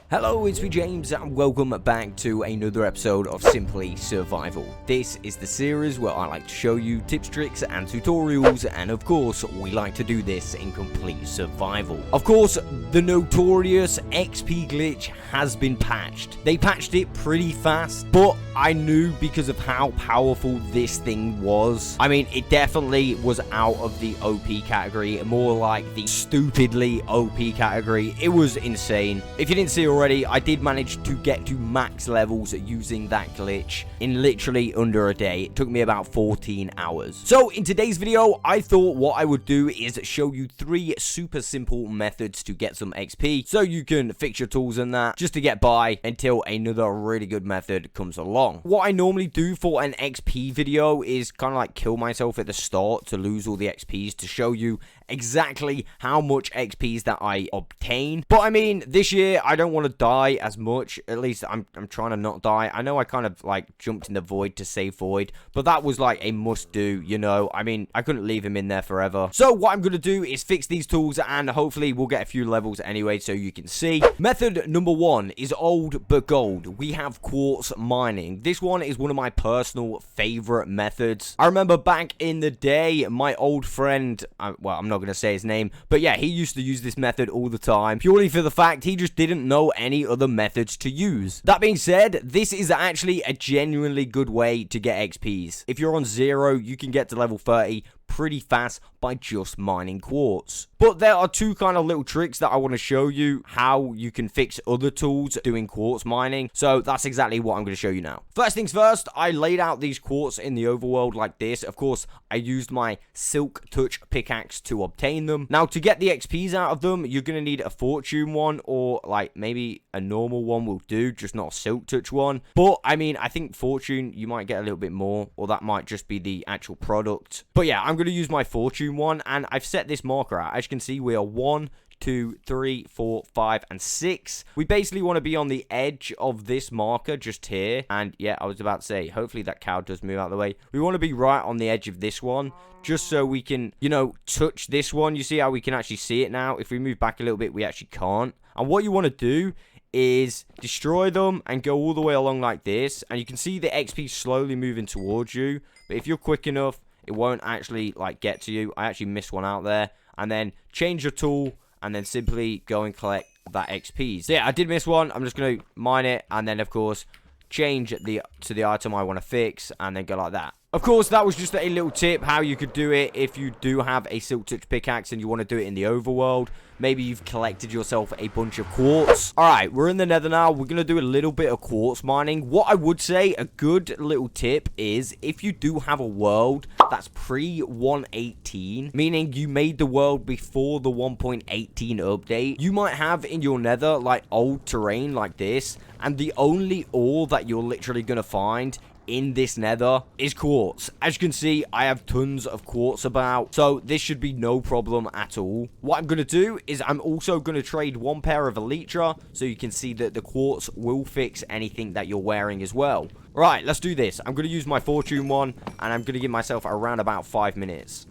Hello, it's me James and welcome back to another episode of Simply Survival. This is the series where I like to show you tips, tricks and tutorials, and of course we like to do this in complete survival. Of course, the notorious XP glitch has been patched. They patched it pretty fast, but I knew because of how powerful this thing was. I mean, it definitely was out of the OP category, more like the stupidly OP category. It was insane. If you didn't see already, I did manage to get to max levels using that glitch in literally under a day. It took me about 14 hours. So in today's video, I thought what I would do is show you 3 super simple methods to get some XP so you can fix your tools and that just to get by until another really good method comes along. What I normally do for an XP video is kind of like kill myself at the start to lose all the XPs to show you exactly how much XPs that I obtain. But I mean, this year I don't want to die as much. At least I'm trying to not die. I know I kind of like jumped in the void to save void, but that was like a must do, you know. I mean, I couldn't leave him in there forever. So what I'm gonna do is fix these tools and hopefully we'll get a few levels anyway so you can see. Method number 1 is old but gold. We have quartz mining. This one is one of my personal favorite methods. I remember back in the day, my old friend, well, I'm not gonna say his name, but yeah, he used to use this method all the time purely for the fact he just didn't know any other methods to use. That being said, this is actually a genuinely good way to get XPs. If you're on 0, you can get to level 30 pretty fast by just mining quartz. But there are 2 kind of little tricks that I want to show you how you can fix other tools doing quartz mining. So that's exactly what I'm going to show you now. First things first, I laid out these quartz in the overworld like this. Of course, I used my silk touch pickaxe to obtain them. Now, to get the XPs out of them, you're going to need a fortune one, or like maybe a normal one will do, just not a silk touch one. But I mean, I think fortune, you might get a little bit more, or that might just be the actual product. But yeah, I'm going to use my fortune one, and I've set this marker out. As you can see, we are 1, 2, 3, 4, 5, and 6. We basically want to be on the edge of this marker just here. And yeah, I was about to say, hopefully that cow does move out of the way. We want to be right on the edge of this one, just so we can, you know, touch this one. You see how we can actually see it now? If we move back a little bit, we actually can't. And what you want to do is destroy them and go all the way along like this. And you can see the XP slowly moving towards you. But if you're quick enough, it won't actually like get to you. I actually missed one out there. And then change your tool and then simply go and collect that XP. So yeah, I did miss one. I'm just going to mine it and then of course change to the item I want to fix and then go like that. Of course, that was just a little tip how you could do it if you do have a silk touch pickaxe and you want to do it in the overworld. Maybe you've collected yourself a bunch of quartz. Alright, we're in the nether now. We're going to do a little bit of quartz mining. What I would say, a good little tip is if you do have a world that's pre-1.18, meaning you made the world before the 1.18 update, you might have in your nether like old terrain like this, and the only ore that you're literally going to find in this nether is quartz. As you can see, I have tons of quartz about, so this should be no problem at all. What I'm going to do is I'm also going to trade 1 pair of elytra, so you can see that the quartz will fix anything that you're wearing as well. Right, let's do this. I'm going to use my fortune one, and I'm going to give myself around about 5 minutes.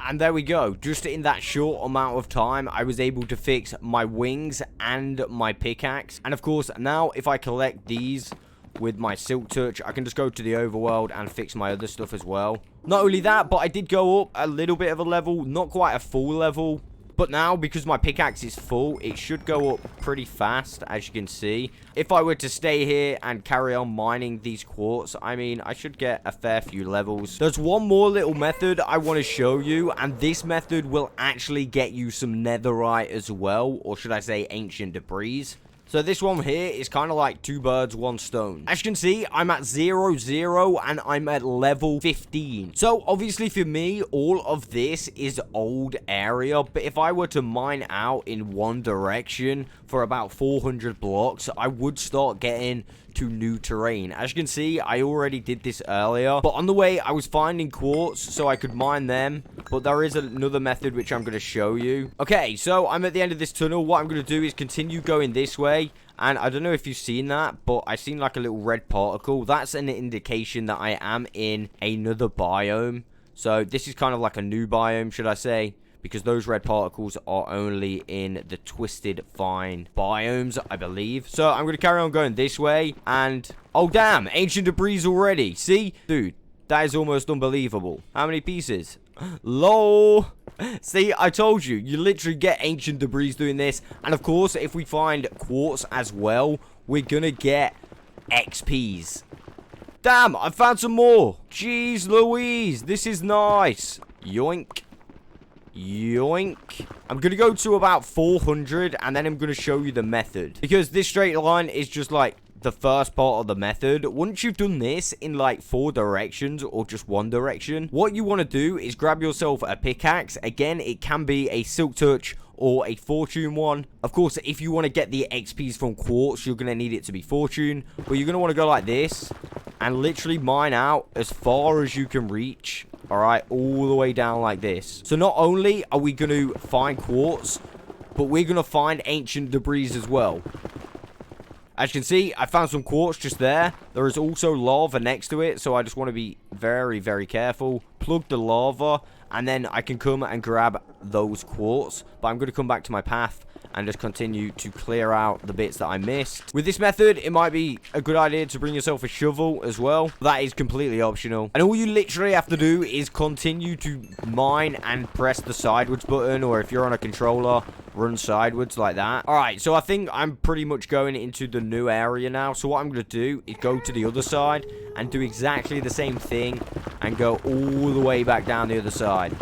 And there we go. Just in that short amount of time, I was able to fix my wings and my pickaxe. And of course, now if I collect these with my silk touch, I can just go to the overworld and fix my other stuff as well. Not only that, but I did go up a little bit of a level, not quite a full level. But now, because my pickaxe is full, it should go up pretty fast, as you can see. If I were to stay here and carry on mining these quartz, I mean, I should get a fair few levels. There's one more little method I want to show you, and this method will actually get you some netherite as well, or should I say ancient debris. So this one here is kind of like 2 birds, 1 stone. As you can see, I'm at 0, 0, and I'm at level 15. So obviously for me, all of this is old area. But if I were to mine out in one direction for about 400 blocks, I would start getting to new terrain. As you can see, I already did this earlier. But on the way, I was finding quartz so I could mine them. But there is another method which I'm going to show you. Okay, so I'm at the end of this tunnel. What I'm going to do is continue going this way. And I don't know if you've seen that, but I seen like a little red particle. That's an indication that I am in another biome. So this is kind of like a new biome, should I say? Because those red particles are only in the twisted vine biomes, I believe. So I'm going to carry on going this way. And, oh damn, ancient debris already. See? Dude, that is almost unbelievable. How many pieces? LOL. See, I told you. You literally get ancient debris doing this. And of course, if we find quartz as well, we're going to get XPs. Damn, I found some more. Jeez Louise, this is nice. Yoink. Yoink. I'm going to go to about 400 and then I'm going to show you the method. Because this straight line is just like the first part of the method. Once you've done this in like 4 directions or just 1 direction, what you want to do is grab yourself a pickaxe. Again, it can be a silk touch or a fortune one. Of course, if you want to get the XPs from quartz, you're going to need it to be fortune. But you're going to want to go like this and literally mine out as far as you can reach. Alright, all the way down like this. So not only are we going to find quartz, but we're going to find ancient debris as well. As you can see, I found some quartz just there. There is also lava next to it, so I just want to be very, very careful. Plug the lava, and then I can come and grab those quartz. But I'm going to come back to my path and just continue to clear out the bits that I missed. With this method, it might be a good idea to bring yourself a shovel as well. That is completely optional. And all you literally have to do is continue to mine and press the sideways button, or if you're on a controller, run sideways like that. Alright, so I think I'm pretty much going into the new area now. So what I'm going to do is go to the other side and do exactly the same thing and go all the way back down the other side.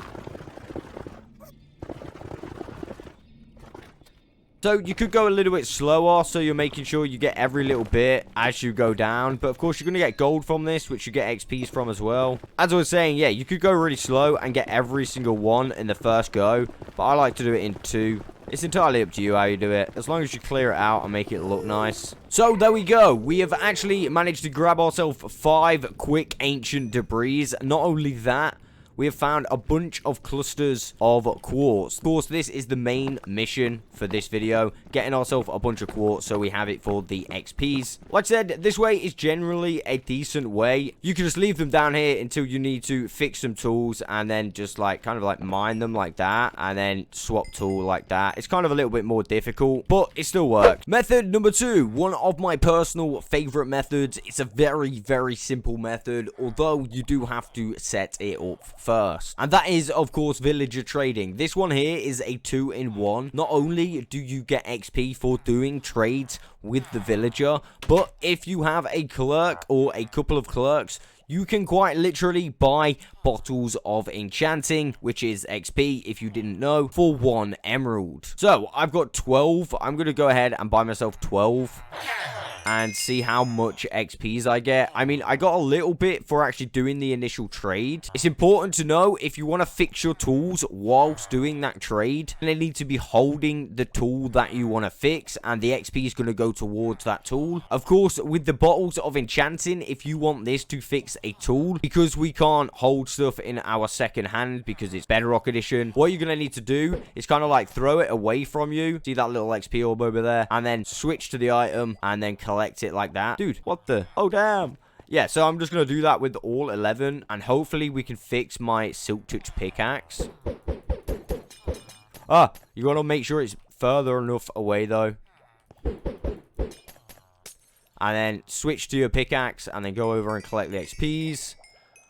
So you could go a little bit slower, so you're making sure you get every little bit as you go down. But of course, you're going to get gold from this, which you get XPs from as well. As I was saying, yeah, you could go really slow and get every single one in the first go. But I like to do it in 2. It's entirely up to you how you do it, as long as you clear it out and make it look nice. So there we go. We have actually managed to grab ourselves 5 quick ancient debris. Not only that, we have found a bunch of clusters of quartz. Of course, this is the main mission for this video, getting ourselves a bunch of quartz so we have it for the XPs. Like I said, this way is generally a decent way. You can just leave them down here until you need to fix some tools and then just like kind of like mine them like that and then swap tool like that. It's kind of a little bit more difficult, but it still works. Method number 2, one of my personal favorite methods. It's a very, very simple method, although you do have to set it up first, and that is of course villager trading. This one here is a 2-in-1. Not only do you get XP for doing trades with the villager, but if you have a clerk or a couple of clerks, you can quite literally buy bottles of enchanting, which is XP if you didn't know, for 1 emerald. So I've got 12. I'm going to go ahead and buy myself 12 and see how much XPs I get. I mean, I got a little bit for actually doing the initial trade. It's important to know if you want to fix your tools whilst doing that trade, they need to be holding the tool that you want to fix, and the XP is going to go towards that tool. Of course, with the bottles of enchanting, if you want this to fix a tool, because we can't hold stuff in our second hand because it's Bedrock edition, what you're going to need to do is kind of like throw it away from you. See that little XP orb over there? And then switch to the item and then collect it like that. Dude, what the? Oh, damn. Yeah, so I'm just going to do that with all 11, and hopefully we can fix my Silk Touch pickaxe. Ah, you got to make sure it's further enough away, though. And then switch to your pickaxe, and then go over and collect the XPs.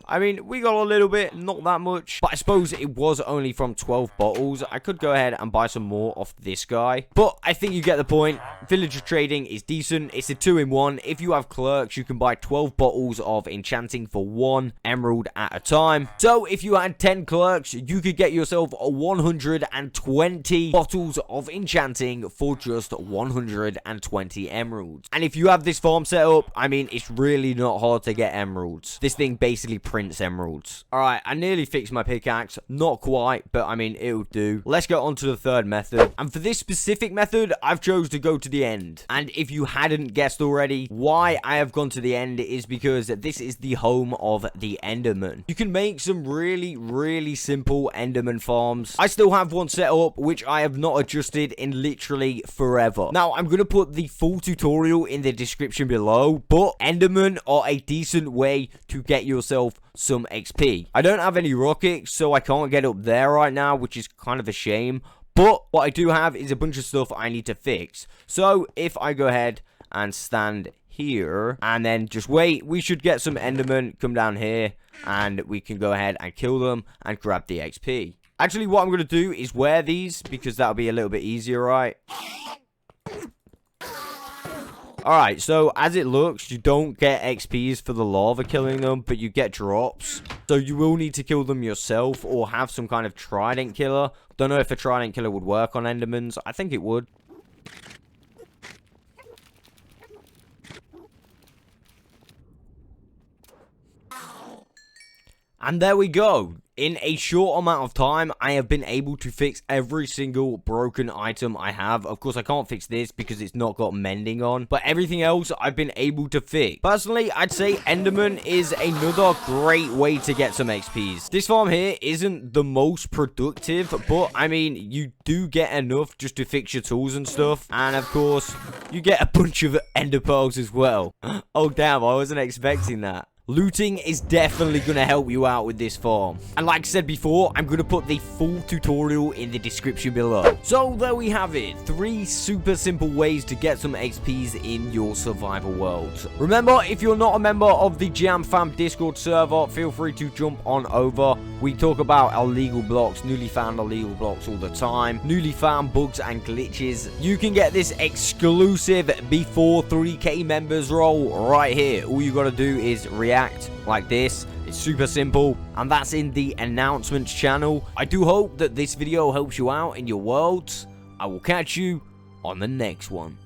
I mean, we got a little bit, not that much. But I suppose it was only from 12 bottles. I could go ahead and buy some more off this guy. But I think you get the point. Villager trading is decent. It's a 2-in-1. If you have clerks, you can buy 12 bottles of enchanting for 1 emerald at a time. So if you had 10 clerks, you could get yourself 120 bottles of enchanting for just 120 emeralds. And if you have this farm set up, I mean, it's really not hard to get emeralds. This thing basically prints emeralds. Alright, I nearly fixed my pickaxe. Not quite, but I mean, it'll do. Let's go on to the third method. And for this specific method, I've chose to go to the end. And if you hadn't guessed already, why I have gone to the end is because this is the home of the Enderman. You can make some really simple Enderman farms. I still have one set up, which I have not adjusted in literally forever. Now, I'm going to put the full tutorial in the description below, but Endermen are a decent way to get yourself some XP. I don't have any rockets, so I can't get up there right now, which is kind of a shame. But what I do have is a bunch of stuff I need to fix. So if I go ahead and stand here and then just wait, we should get some Endermen come down here and we can go ahead and kill them and grab the XP. Actually, what I'm going to do is wear these because that'll be a little bit easier, right? Alright, so as it looks, you don't get XPs for the lava killing them, but you get drops. So you will need to kill them yourself or have some kind of trident killer. Don't know if a trident killer would work on Endermans. I think it would. And there we go. In a short amount of time, I have been able to fix every single broken item I have. Of course, I can't fix this because it's not got mending on. But everything else, I've been able to fix. Personally, I'd say Enderman is another great way to get some XPs. This farm here isn't the most productive, but I mean, you do get enough just to fix your tools and stuff. And of course, you get a bunch of ender pearls as well. Oh, damn, I wasn't expecting that. Looting is definitely going to help you out with this farm. And like I said before, I'm going to put the full tutorial in the description below. So there we have it. 3 super simple ways to get some XPs in your survival world. Remember, if you're not a member of the Jam Fam Discord server, feel free to jump on over. We talk about illegal blocks, newly found illegal blocks all the time, newly found bugs and glitches. You can get this exclusive before 3K members roll right here. All you got to do is react like this. It's super simple, and that's in the announcements channel. I do hope that this video helps you out in your worlds. I will catch you on the next one.